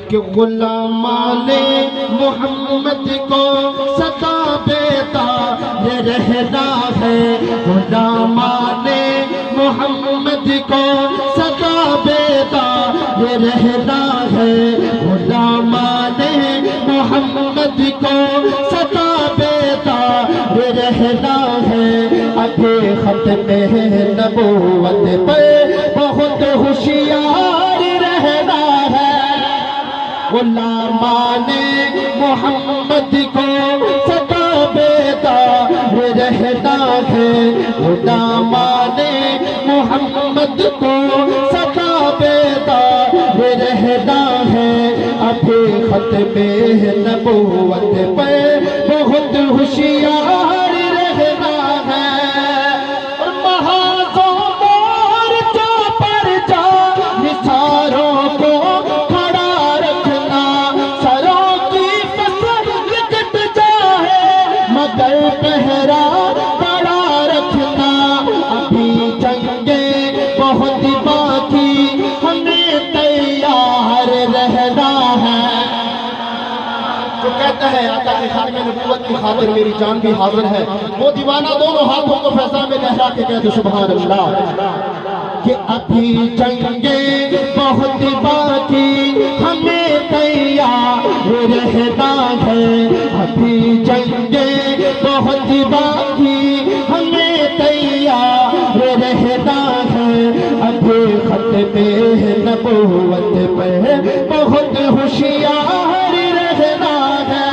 कि गुलामाने मोहम्मद को सदा बेदा ये रहना है। गुलामाने मोहम्मद को सदा बेदा ये रहना है। गुलामाने मोहम्मद को सदा बेदा ये रहना है। अभी खत्म नबूवत पे बहुत होशियार रहना है। गुलामाने मोहम्मद को सदा बेदार रहना है। गुलामाने मोहम्मद को सदा बेदार रहना है। अभी खत्म नबूवत पे बहुत होशियार रहना है। और महाजों मोर्चा पर जा निसारों को खड़ा रखना। सरों की फसल कट जाए मगर पहरा बड़ा रखना। अभी जंगे बहुत बाकी हमें तैयार रहना है। जो कहता है आका के खात्मे नबूवत की खातिर मेरी जान भी हाजिर है, वो दीवाना दोनों हाथों को फैजा में लहरा के कहते सुभान अल्लाह। कि अभी जंगे बहुत बाकी हमें तैयार रहना है। अभी जंगे बहुत बाकी हमें तैयार रहना है। अभी खत्मे नबूवत पे बहुत होशियार रहना है।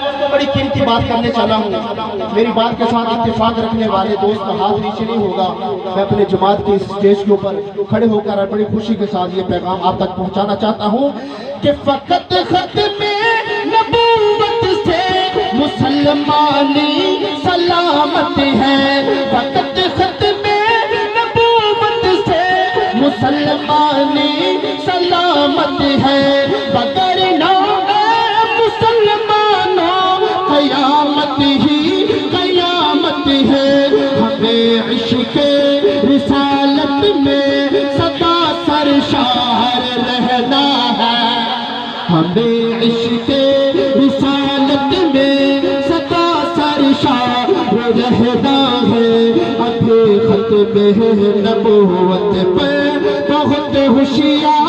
दोस्तों बड़ी कीमती बात करने चला हूँ। मेरी बात के साथ इत्तेफाक रखने वाले दोस्त का हाथ नीचे नहीं होगा। मैं अपने जमात के स्टेज के ऊपर खड़े होकर बड़ी खुशी के साथ ये पैगाम आप तक पहुँचाना चाहता हूँ कि फकत खत्मे नबूवत से मुसलमानी सलामत है। फकत खत्मे नबूवत से मुसलमानी सलामत है। बगर ना मुसलमानों कयामत ही कयामत है। हमें इश्क़ रिसालत में सदा सरशार रहना है। हमें इश्क़ रिसालत में सदा सरशार रहना है। अभी खत्म नबूवत पे बहुत होशियार